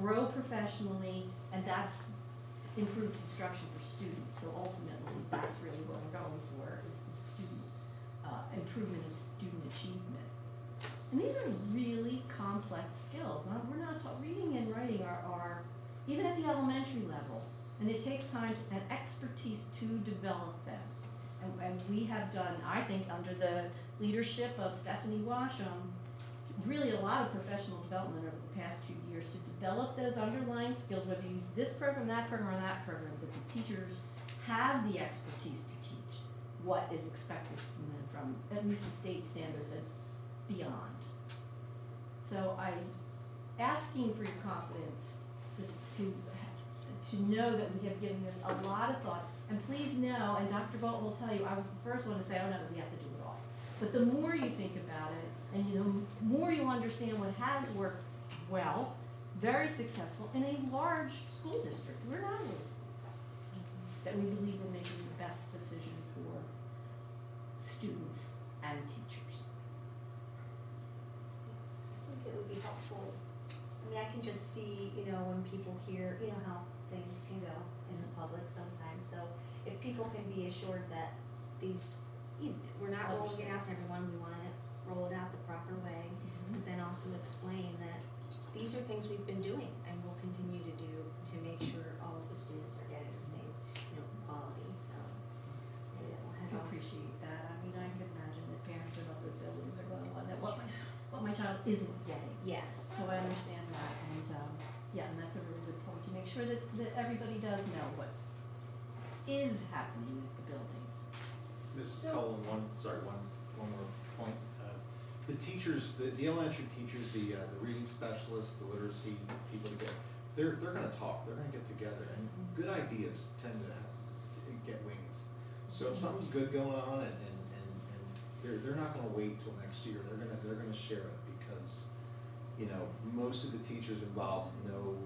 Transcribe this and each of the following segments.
grow professionally, and that's improved instruction for students. So ultimately, that's really what we're going for, is the student, improvement of student achievement. And these are really complex skills. We're not reading and writing are, even at the elementary level, and it takes time and expertise to develop them. And we have done, I think, under the leadership of Stephanie Washam, really a lot of professional development over the past 2 years to develop those underlying skills, whether you use this program, that program, or that program, that the teachers have the expertise to teach what is expected from them from at least the state standards and beyond. So I'm asking for your confidence to know that we have given this a lot of thought. And please know, and Dr. Bolt will tell you, I was the first one to say, oh no, we have to do it all. But the more you think about it, and the more you understand what has worked well, very successful in a large school district, we're not always, that we believe we're making the best decision for students and teachers. I think it would be helpful. I mean, I can just see, when people hear, how things can go in the public sometimes. So if people can be assured that we're not rolling it out for everyone, we want to roll it out the proper way, but then also explain that these are things we've been doing and will continue to do to make sure all of the students are getting the same, quality. So maybe that will head I off. appreciate that. I mean, I can imagine that parents of other buildings are going, well, that what my child isn't getting. Yeah. So I understand that, and and that's a really good point, to make sure that everybody does know what is happening at the buildings. Mrs. Cullen, one more point. The teachers, the elementary teachers, the reading specialists, the literacy people, they're going to talk. They're going to get together, and good ideas tend to get wings. So if something's good going on, and they're not going to wait till next year. They're going to share it, because most of the teachers involved know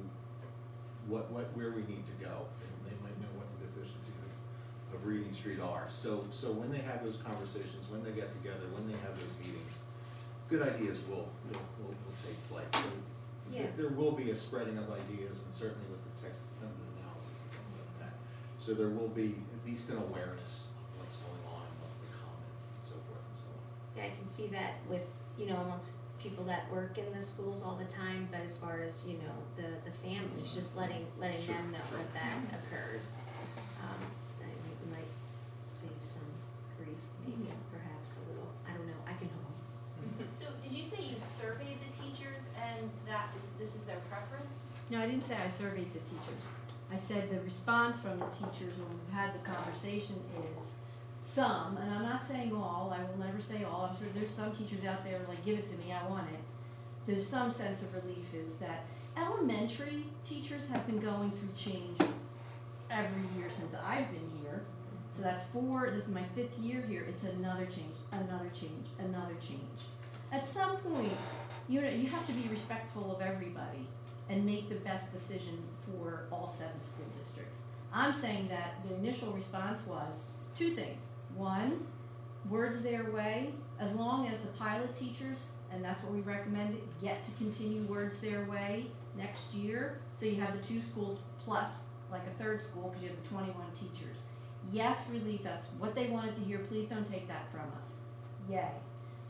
where we need to go, and they might know what the deficiencies of Reading Street are. So when they have those conversations, when they get together, when they have those meetings, good ideas will take flight. So there will be a spreading of ideas, and certainly with the text dependent analysis and things like that. So there will be at least an awareness of what's going on and what's the common, and so forth and so on. Yeah, I can see that with, amongst people that work in the schools all the time, but as far as, the families, just letting them know that occurs. It might save some grief, maybe, perhaps a little, I don't know, I can hope. So did you say you surveyed the teachers and this is their preference? No, I didn't say I surveyed the teachers. I said the response from the teachers when we've had the conversation is some, and I'm not saying all, I will never say all, I'm sure there's some teachers out there like, give it to me, I want it. There's some sense of relief is that elementary teachers have been going through change every year since I've been here. So that's this is my 5th year here, it's another change, another change, another change. At some point, you have to be respectful of everybody and make the best decision for all 7 school districts. I'm saying that the initial response was 2 things. 1, words their way, as long as the pilot teachers, and that's what we recommended, get to continue words their way next year. So you have the 2 schools plus like a 3rd school, because you have the 21 teachers. Yes, relief, that's what they wanted to hear. Please don't take that from us. Yay.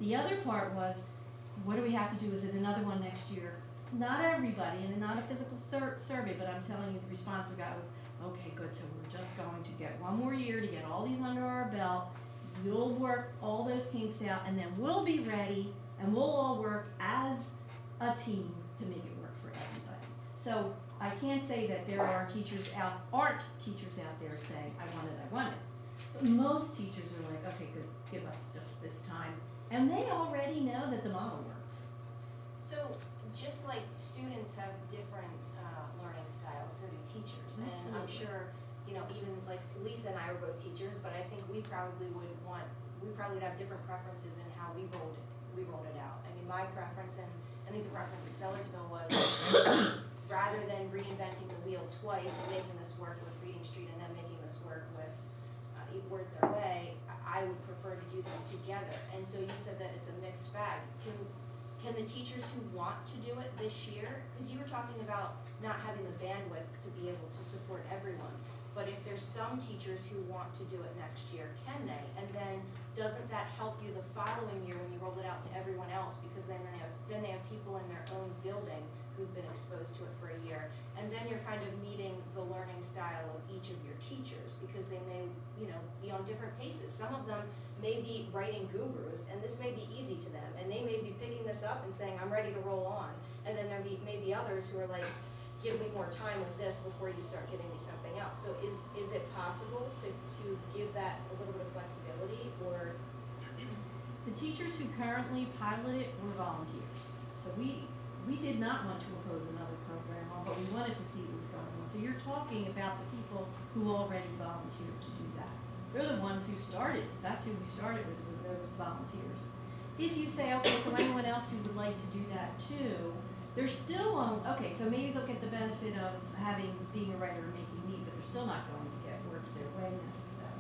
The other part was, what do we have to do? Is it another one next year? Not everybody, and not a physical survey, but I'm telling you the response we got was, okay, good, so we're just going to get 1 more year to get all these under our belt. You'll work all those kinks out, and then we'll be ready, and we'll all work as a team to make it work for everybody. So I can't say that there aren't teachers out there saying, I want it. But most teachers are like, okay, good, give us just this time. And they already know that the model works. So just like students have different learning styles, so do teachers. Absolutely. And I'm sure, even like Lisa and I were both teachers, but I think we probably would have different preferences in how we rolled it out. I mean, my preference, and I think the preference at Sellersville was rather than reinventing the wheel twice and making this work with Reading Street and then making this work with Words Their Way, I would prefer to do them together. And so you said that it's a mixed bag. can the teachers who want to do it this year, because you were talking about not having the bandwidth to be able to support everyone, but if there's some teachers who want to do it next year, can they? And then doesn't that help you the following year when you roll it out to everyone else? Because then they have people in their own building who've been exposed to it for a year. And then you're kind of meeting the learning style of each of your teachers, because they may, be on different paces. Some of them may be writing gurus, and this may be easy to them, and they may be picking this up and saying, I'm ready to roll on. And then there may be others who are like, give me more time with this before you start giving me something else. So is it possible to give that a little bit of flexibility, or? The teachers who currently pilot it were volunteers. So we did not want to impose another program on, but we wanted to see what was going on. So you're talking about the people who already volunteered to do that. They're the ones who started. That's who we started with those volunteers. If you say, okay, so anyone else who would like to do that too, they're still on, okay, so maybe they'll get the benefit of being a writer and making neat, but they're still not going to get words their way necessarily.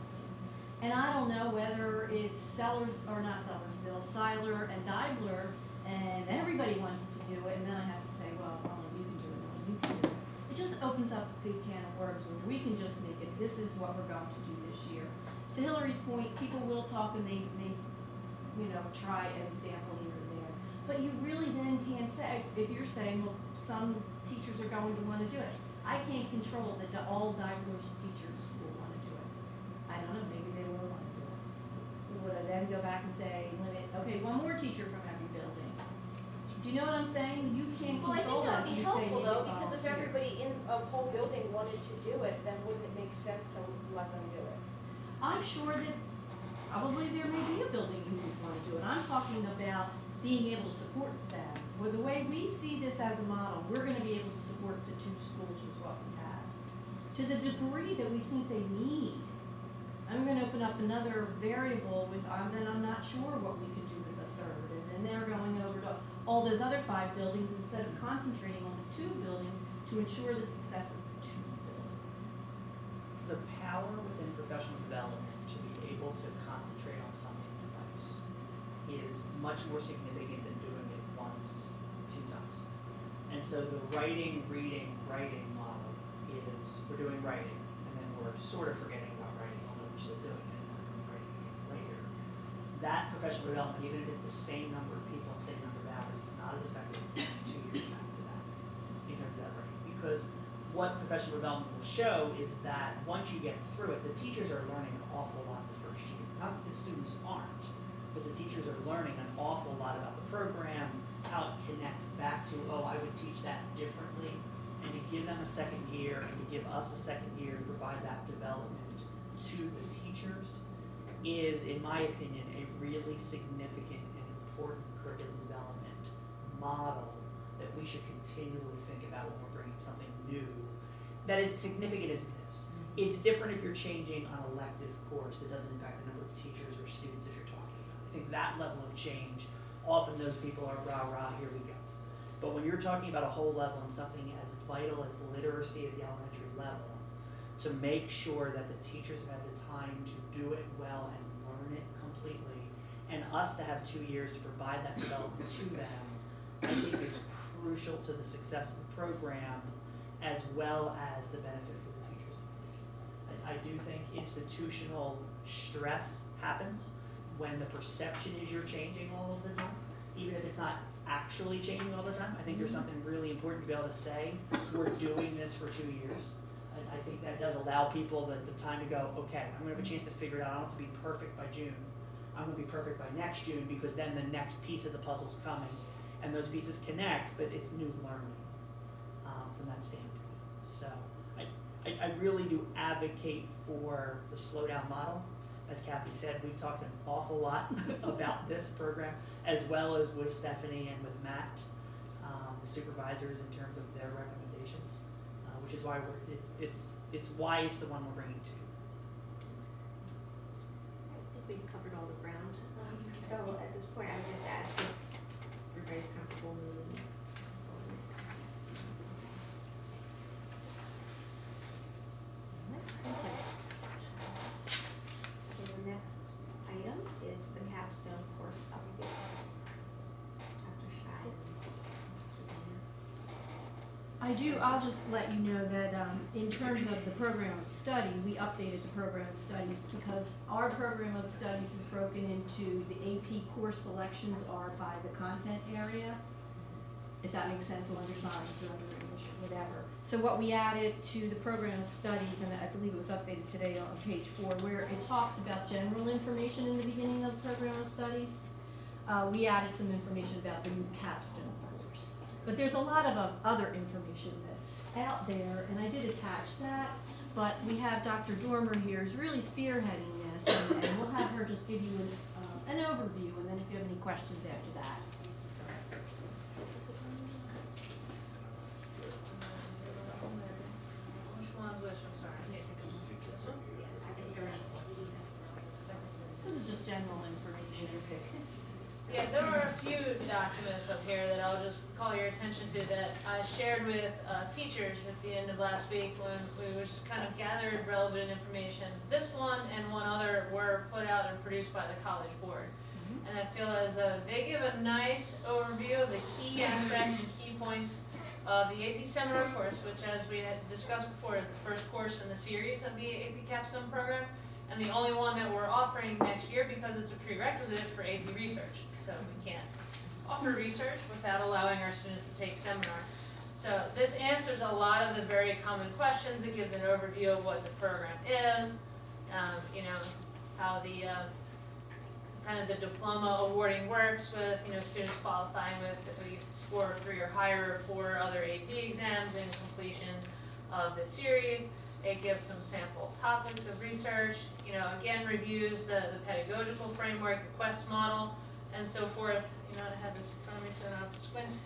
And I don't know whether it's Sellersville, Seiler, and Deibler, and everybody wants to do it, and then I have to say, well, only you can do it, only you can do it. It just opens up a big can of worms where we can just make it, this is what we're going to do this year. To Hillary's point, people will talk and they may, try an example here or there. But you really then can't say, if you're saying, well, some teachers are going to want to do it. I can't control that all Deibler's teachers will want to do it. I don't know, maybe they will want to do it. Would I then go back and say, limit, okay, one more teacher from every building? Do you know what I'm saying? You can't Well, I think control that that would if be you say helpful you though, because if volunteer. everybody in a whole building wanted to do it, then wouldn't it make sense to let them do it? I'm sure that probably there may be a building who would want to do it. I'm talking about being able to support them. Well, the way we see this as a model, we're going to be able to support the two schools with what we have. To the degree that we think they need, I'm going to open up another variable with, then I'm not sure what we can do with the third. And then they're going over to all those other 5 buildings instead of concentrating on the 2 buildings to ensure the success of the 2 buildings. The power within professional development to be able to concentrate on something twice is much more significant than doing it once, 2 times. And so the writing model is, we're doing writing, and then we're sort of forgetting about writing, although we're still doing it, and we're doing writing again later. That professional development, even if it's the same number of people and same number of hours, is not as effective 2 years back to that, in terms of that writing. Because what professional development will show is that once you get through it, the teachers are learning an awful lot the first year. Not that the students aren't, but the teachers are learning an awful lot about the program, how it connects back to, oh, I would teach that differently. And to give them a second year and to give us a second year to provide that development to the teachers is, in my opinion, a really significant and important curriculum development model that we should continually think about when we're bringing something new that is significant as this. It's different if you're changing an elective course that doesn't impact the number of teachers or students that you're talking about. I think that level of change, often those people are rah, rah, here we go. But when you're talking about a whole level and something as vital as literacy at the elementary level, to make sure that the teachers have had the time to do it well and learn it completely, and us to have 2 years to provide that development to them, I think is crucial to the success of the program, as well as the benefit for the teachers and the kids. I do think institutional stress happens when the perception is you're changing all of the time, even if it's not actually changing all the time. I think there's something really important to be able to say, we're doing this for 2 years. I think that does allow people the time to go, okay, I'm gonna have a chance to figure it out. I don't have to be perfect by June. I'm gonna be perfect by next June, because then the next piece of the puzzle's coming. And those pieces connect, but it's new learning from that standpoint. So I really do advocate for the slowdown model. As Kathy said, we've talked an awful lot about this program, as well as with Stephanie and with Matt, the supervisors, in terms of their recommendations, which is why it's why it's the one we're bringing to you. I think we've covered all the ground. So at this point, I would just ask if everybody's comfortable moving forward. Okay. So the next item is the capstone course update. Dr. Shai. I do, I'll just let you know that in terms of the program of study, we updated the program of studies because our program of studies is broken into the AP course selections are by the content area, if that makes sense, or under science or under English or whatever. So what we added to the program of studies, and I believe it was updated today on page 4, where it talks about general information in the beginning of the program of studies, we added some information about the new capstone course. But there's a lot of other information that's out there, and I did attach that, but we have Dr. Dormer here who's really spearheading this, and we'll have her just give you an overview, and then if you have any questions after that. This is just general information. Yeah, there were a few documents up here that I'll just call your attention to that I shared with teachers at the end of last week when we just kind of gathered relevant information. This one and one other were put out and produced by the College Board. And I feel as though they give a nice overview of the key aspects and key points of the AP Seminar course, which as we had discussed before is the first course in the series of the AP Capstone program, and the only one that we're offering next year because it's a prerequisite for AP Research. So we can't offer research without allowing our students to take seminar. So this answers a lot of the very common questions. It gives an overview of what the program is, you know, how the kind of the diploma awarding works with, you know, students qualifying with a score of 3 or higher for other AP exams and completion of the series. It gives some sample topics of research, you know, again reviews the pedagogical framework, the quest model, and so forth. You know, I have this in front of me so I don't have to squint.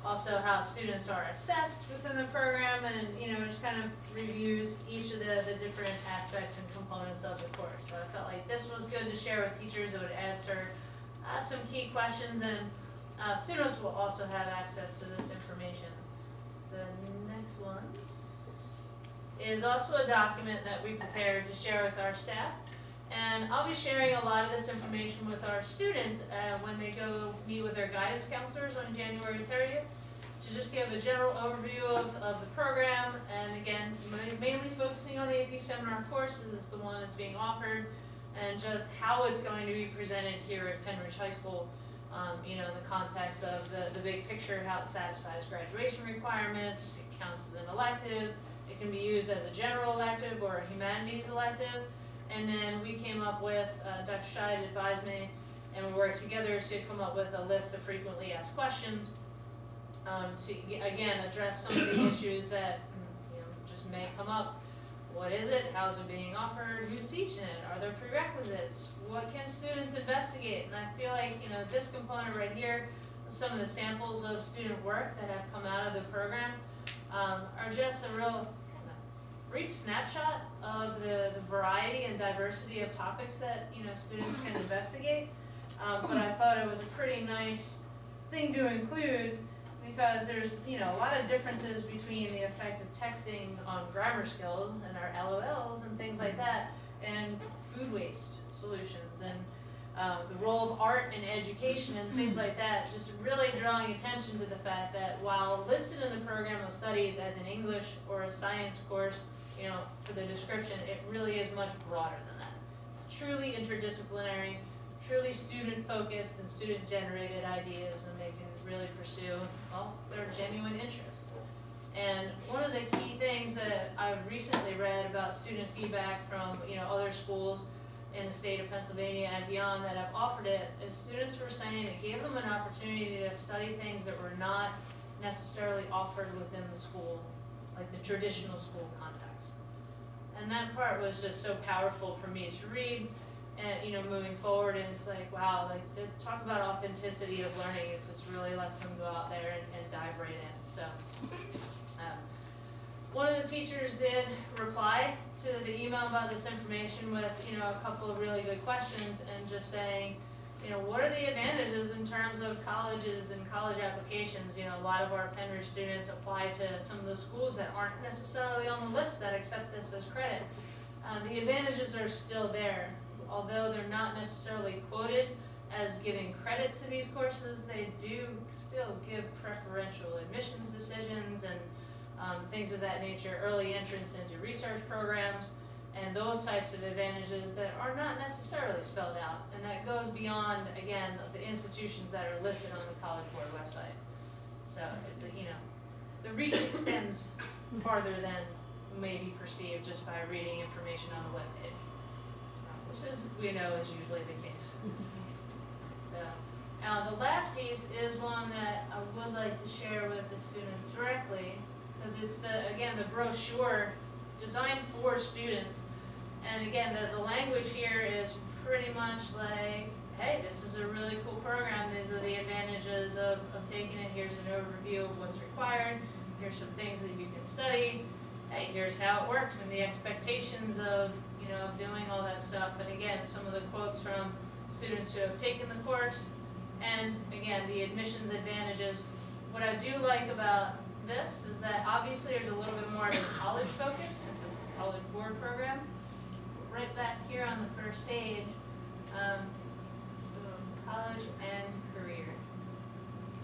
Also how students are assessed within the program, and, you know, just kind of reviews each of the different aspects and components of the course. So I felt like this was good to share with teachers. It would answer some key questions, and students will also have access to this information. The next one is also a document that we prepared to share with our staff. And I'll be sharing a lot of this information with our students when they go meet with their guidance counselors on January 30th to just give a general overview of the program. And again, mainly focusing on the AP Seminar course as it's the one that's being offered, and just how it's going to be presented here at Penn Ridge High School. You know, in the context of the big picture, how it satisfies graduation requirements, it counts as an elective, it can be used as a general elective or a humanities elective. And then we came up with, Dr. Scheid advised me, and we worked together to come up with a list of frequently asked questions to, again, address some of the issues that, you know, just may come up. What is it? How is it being offered? Who's teaching it? Are there prerequisites? What can students investigate? And I feel like, you know, this component right here, some of the samples of student work that have come out of the program are just a real kind of brief snapshot of the variety and diversity of topics that, you know, students can investigate. But I thought it was a pretty nice thing to include because there's, you know, a lot of differences between the effect of texting on grammar skills and our LOLs and things like that, and food waste solutions, and the role of art in education and things like that, just really drawing attention to the fact that while listed in the program of studies as an English or a science course, you know, for the description, it really is much broader than that. Truly interdisciplinary, truly student-focused and student-generated ideas, and they can really pursue, well, their genuine interest. And one of the key things that I've recently read about student feedback from, you know, other schools in the state of Pennsylvania and beyond that have offered it is students were saying it gave them an opportunity to study things that were not necessarily offered within the school, like the traditional school context. And that part was just so powerful for me to read. And, you know, moving forward, and it's like, wow, like, it talks about authenticity of learning. It just really lets them go out there and dive right in. So, one of the teachers did reply to the email about this information with, you know, a couple of really good questions, and just saying, you know, what are the advantages in terms of colleges and college applications? You know, a lot of our Penn Ridge students apply to some of the schools that aren't necessarily on the list that accept this as credit. The advantages are still there. Although they're not necessarily quoted as giving credit to these courses, they do still give preferential admissions decisions and things of that nature, early entrance into research programs, and those types of advantages that are not necessarily spelled out. And that goes beyond, again, the institutions that are listed on the College Board website. So, the reach extends farther than may be perceived just by reading information on the webpage, which is, we know, is usually the case. So, the last piece is one that I would like to share with the students directly, because it's the brochure designed for students. And again, the language here is pretty much like, hey, this is a really cool program. These are the advantages of taking it. Here's an overview of what's required. Here's some things that you can study. Hey, here's how it works and the expectations of, doing all that stuff. And again, some of the quotes from students who have taken the course. And again, the admissions advantages. What I do like about this is that obviously there's a little bit more of a college focus since it's a College Board program. Right back here on the first page, college and career.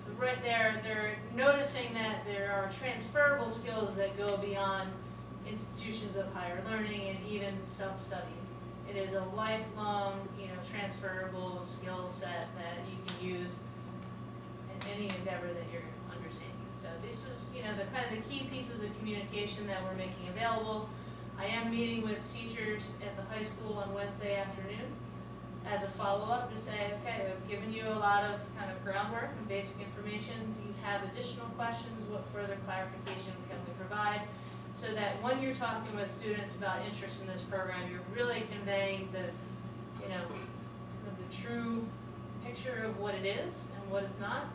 So right there, they're noticing that there are transferable skills that go beyond institutions of higher learning and even self-study. It is a lifelong, transferable skill set that you can use in any endeavor that you're undertaking. So this is, the kind of the key pieces of communication that we're making available. I am meeting with teachers at the high school on Wednesday afternoon as a follow-up to say, okay, I've given you a lot of kind of groundwork and basic information. Do you have additional questions? What further clarification can we provide? So that when you're talking with students about interest in this program, you're really conveying the true picture of what it is and what it's not,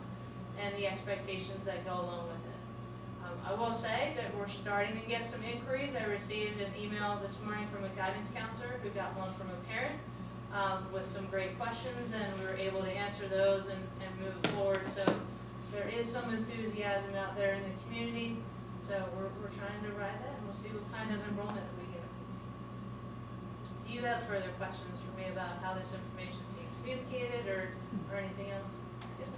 and the expectations that go along with it. I will say that we're starting to get some inquiries. I received an email this morning from a guidance counselor who got one from a parent with some great questions, and we were able to answer those and move forward. So there is some enthusiasm out there in the community. So we're trying to ride that, and we'll see what kind of enrollment we get. Do you have further questions for me about how this information is being communicated or anything else? Yes,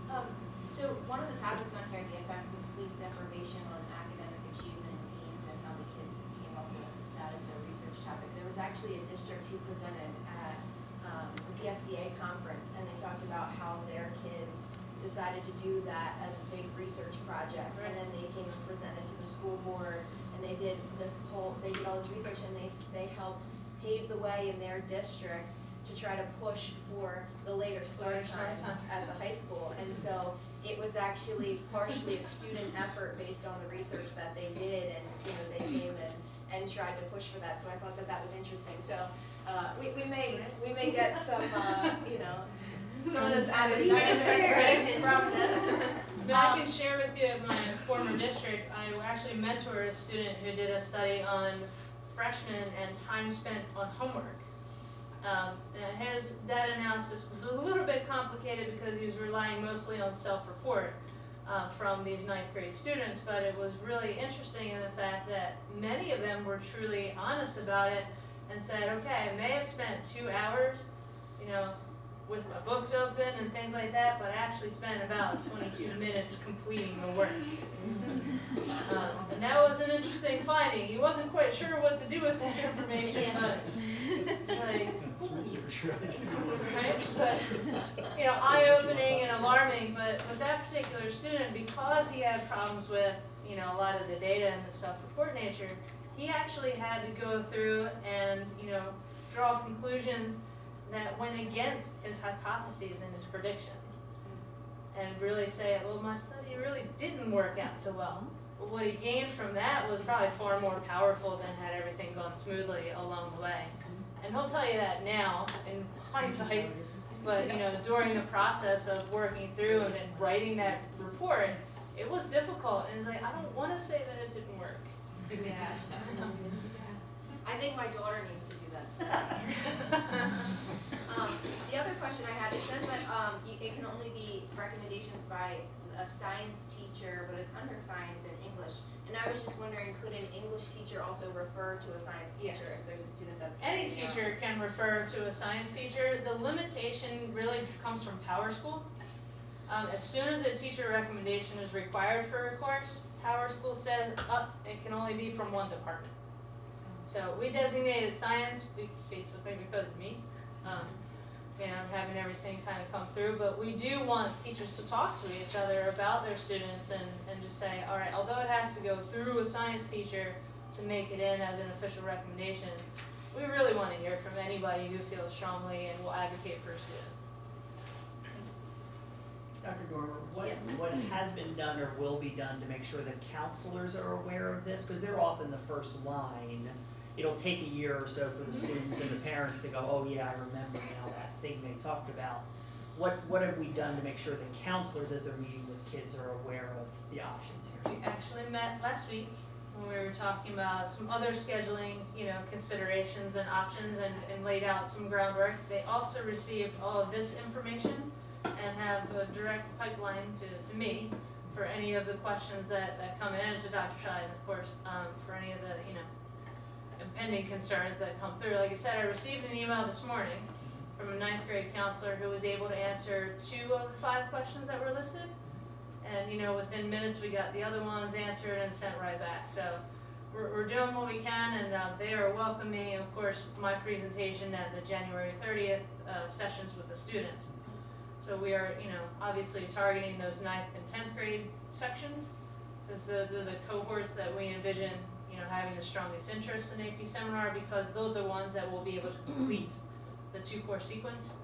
ma'am. So one of the topics on here, the effects of sleep deprivation on academic achievement in teens, and how the kids came up with that as their research topic. There was actually a district who presented at the SBA conference, and they talked about how their kids decided to do that as a big research project, and then they came and presented to the school board, and they did all this research, and they helped pave the way in their district to try to push for the later start times at the high school. And so it was actually partially a student effort based on the research that they did, and they came and tried to push for that. So I thought that was interesting. So we may get some some of those added information from this. I can share with you my former district. I actually mentored a student who did a study on freshmen and time spent on homework. His data analysis was a little bit complicated because he was relying mostly on self-report from these 9th grade students, but it was really interesting in the fact that many of them were truly honest about it and said, okay, I may have spent 2 hours, with my books open and things like that, but I actually spent about 22 minutes completing the work. And that was an interesting finding. He wasn't quite sure what to do with that information, but It's research, right? right? But eye-opening and alarming. But with that particular student, because he had problems with a lot of the data and the self-report nature, he actually had to go through and draw conclusions that went against his hypotheses and his predictions, and really say, well, my study really didn't work out so well. But what he gained from that was probably far more powerful than had everything gone smoothly along the way. And he'll tell you that now, in hindsight, but during the process of working through and writing that report, it was difficult. And it's like, I don't want to say that it didn't work. Yeah. I think my daughter needs to do that study. The other question I had, it says that it can only be recommendations by a science teacher, but it's under science and English. And I was just wondering, could an English teacher also refer to a science teacher Yes. if there's a student that's Any studying teacher else? can refer to a science teacher. The limitation really comes from Power School. As soon as a teacher recommendation is required for a course, Power School says, it can only be from one department. So we designated science basically because of me, having everything kind of come through. But we do want teachers to talk to each other about their students and just say, all right, although it has to go through a science teacher to make it in as an official recommendation, we really want to hear from anybody who feels strongly and will advocate for a student. Dr. Dormer, Yes. what has been done or will be done to make sure that counselors are aware of this? Because they're often the first line. It'll take a year or so for the students and the parents to go, oh yeah, I remember now that thing they talked about. What have we done to make sure that counselors, as they're meeting with kids, are aware of the options here? We actually met last week when we were talking about some other scheduling, considerations and options and laid out some groundwork. They also received all of this information and have a direct pipeline to me for any of the questions that come in, and to Dr. Scheid, of course, for any of the, impending concerns that come through. Like I said, I received an email this morning from a 9th grade counselor who was able to answer 2 of the 5 questions that were listed. And, within minutes, we got the other ones answered and sent right back. So we're doing what we can, and they are welcoming, of course, my presentation at the January 30th sessions with the students. So we are, obviously targeting those 9th and 10th grade sections, because those are the cohorts that we envision, having the strongest interest in AP Seminar, because those are the ones that will be able to complete the 2-course sequence.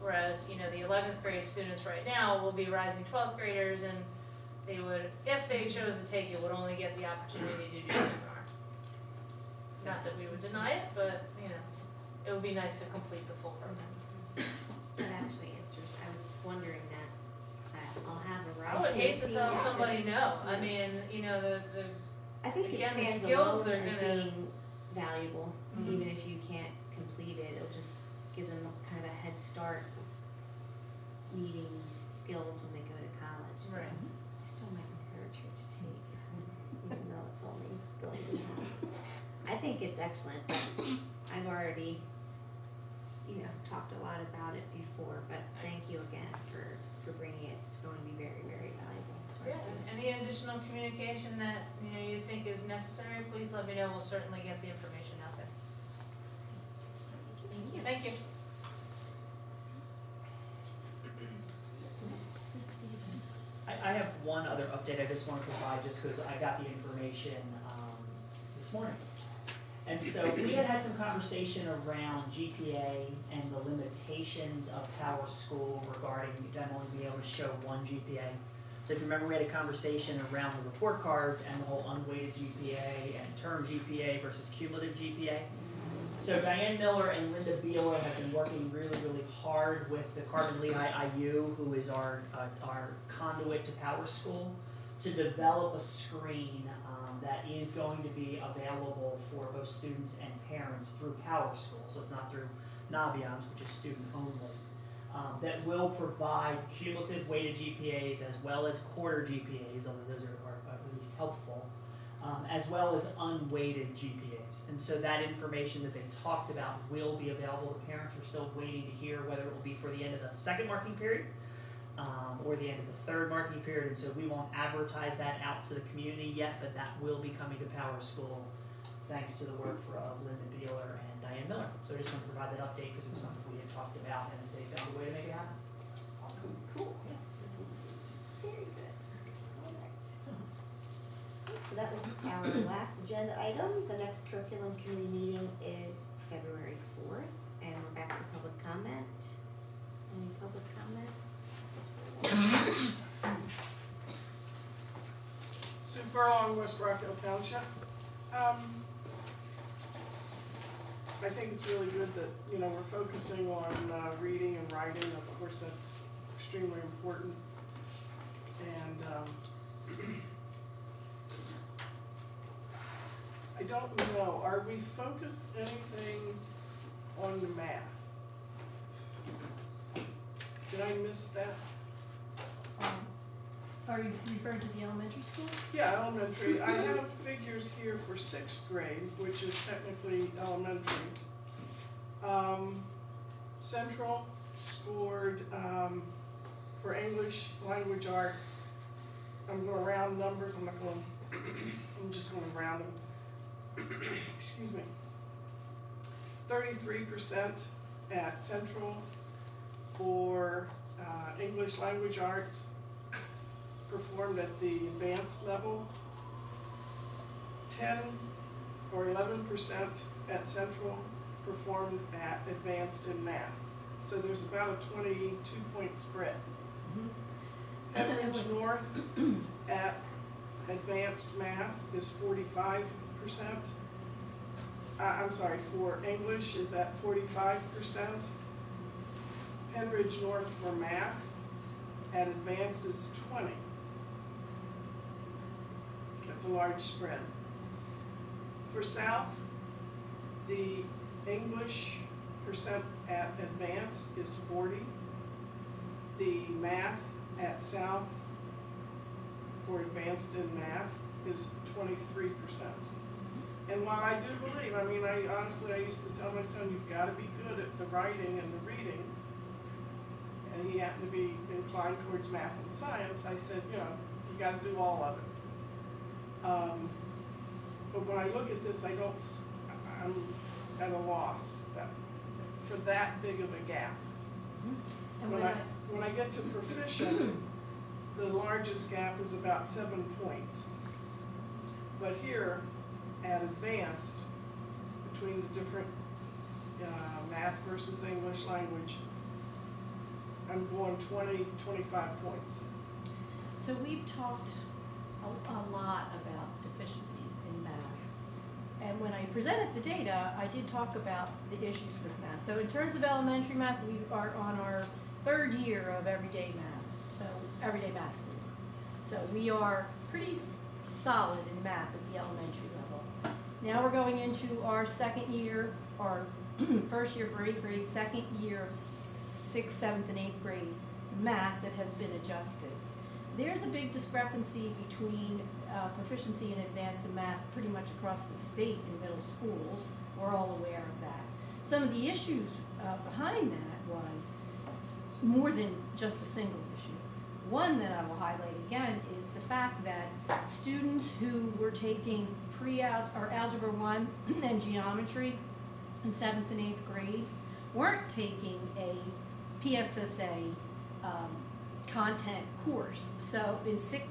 Whereas, the 11th grade students right now will be rising 12th graders, and they would, if they chose to take it, would only get the opportunity to do seminar. Not that we would deny it, but, it would be nice to complete the full program. That actually answers, I was wondering that, so I'll have a I rising would hate to tell senior. somebody no. I mean, the I think it again, the stands skills alone they're as gonna- being valuable, Mhm. even if you can't complete it, it'll just give them kind of a head start needing these skills when they go to college, so. Right. I still might encourage her to take, even though it's only building half. I think it's excellent, but I've already, talked a lot about it before, but thank you again for bringing it, it's going to be very, very valuable to our Yeah, students. any additional communication that, you think is necessary, please let me know, we'll certainly get the information out there. Thank you. Thank you. I have one other update I just want to provide, just because I got the information this morning. And so we had some conversation around GPA and the limitations of Power School regarding them only being able to show 1 GPA. So if you remember, we had a conversation around the report cards and the whole unweighted GPA and term GPA versus cumulative GPA. So Diane Miller and Linda Beeler have been working really, really hard with the Carbon Lehigh IU, who is our conduit to Power School, to develop a screen that is going to be available for both students and parents through Power School. So it's not through Naviance, which is student only. That will provide cumulative weighted GPAs as well as quarter GPAs, although those are at least helpful, as well as unweighted GPAs. And so that information that they talked about will be available to parents. We're still waiting to hear whether it will be for the end of the 2nd marking period or the end of the 3rd marking period. And so we won't advertise that out to the community yet, but that will be coming to Power School thanks to the work of Linda Beeler and Diane Miller. So I just want to provide that update because it was something we had talked about and they found a way to make it happen. Awesome, cool. Very good. All right. So that was our last agenda item. The next curriculum committee meeting is February 4th, and we're back to public comment. Any public comment? Sue Furlong, West Rockville Township. I think it's really good that, we're focusing on reading and writing. Of course, that's extremely important. And I don't know, are we focused anything on the math? Did I miss that? Are you referring to the elementary school? Yeah, elementary. I have figures here for sixth grade, which is technically elementary. Central scored, for English language arts, I'm going to round numbers, I'm just going to round them. Excuse me. 33% at Central for English language arts, performed at the advanced level. 10 or 11% at Central performed at advanced in math. So there's about a 22-point spread. Pembridge North at advanced math is 45%. I'm sorry, for English is at 45%. Pembridge North for math at advanced is 20. That's a large spread. For South, the English percent at advanced is 40. The math at South for advanced in math is 23%. And while I do believe, I mean, I used to tell my son, you've got to be good at the writing and the reading, and he happened to be inclined towards math and science, I said, you got to do all of it. But when I look at this, I'm at a loss for that big of a gap. And When I get to proficient, the largest gap is about 7 points. But here, at advanced, between the different math versus English language, I'm going 20, 25 points. So we've talked a lot about deficiencies in math. And when I presented the data, I did talk about the issues with math. So in terms of elementary math, we are on our 3rd year of everyday math, so everyday math. So we are pretty solid in math at the elementary level. Now we're going into our 2nd year, our 1st year for 8th grade, 2nd year of 6th, 7th, and 8th grade math that has been adjusted. There's a big discrepancy between proficiency and advanced in math pretty much across the state in middle schools. We're all aware of that. Some of the issues behind that was more than just a single issue. One that I will highlight again is the fact that students who were taking Algebra 1 and geometry in 7th and 8th grade weren't taking a PSSA content course. So in 6th,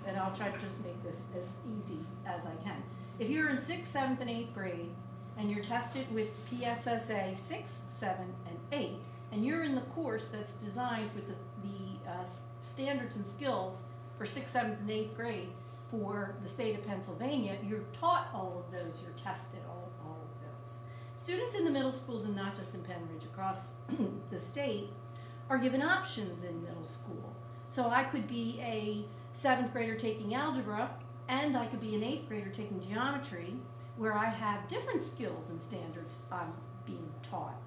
and I'll try to just make this as easy as I can. If you're in 6th, 7th, and 8th grade, and you're tested with PSSA 6, 7, and 8, and you're in the course that's designed with the standards and skills for 6th, 7th, and 8th grade for the state of Pennsylvania, you're taught all of those, you're tested all of those. Students in the middle schools, and not just in Penridge, across the state, are given options in middle school. So I could be a 7th grader taking algebra, and I could be an 8th grader taking geometry, where I have different skills and standards I'm being taught.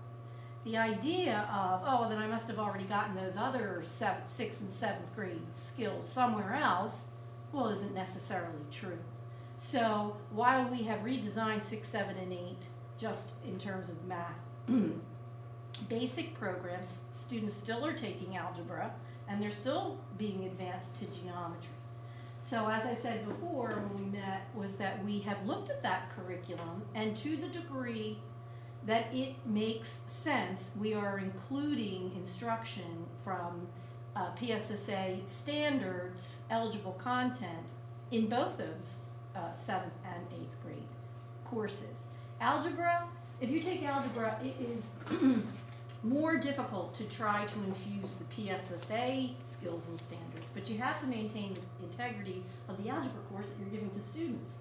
The idea of, then I must have already gotten those other 6th and 7th grade skills somewhere else, well, isn't necessarily true. So while we have redesigned 6, 7, and 8, just in terms of math, basic programs, students still are taking algebra, and they're still being advanced to geometry. So as I said before when we met, was that we have looked at that curriculum, and to the degree that it makes sense, we are including instruction from PSSA standards, eligible content, in both those 7th and 8th grade courses. Algebra, if you take algebra, it is more difficult to try to infuse the PSSA skills and standards, but you have to maintain the integrity of the algebra course that you're giving to students.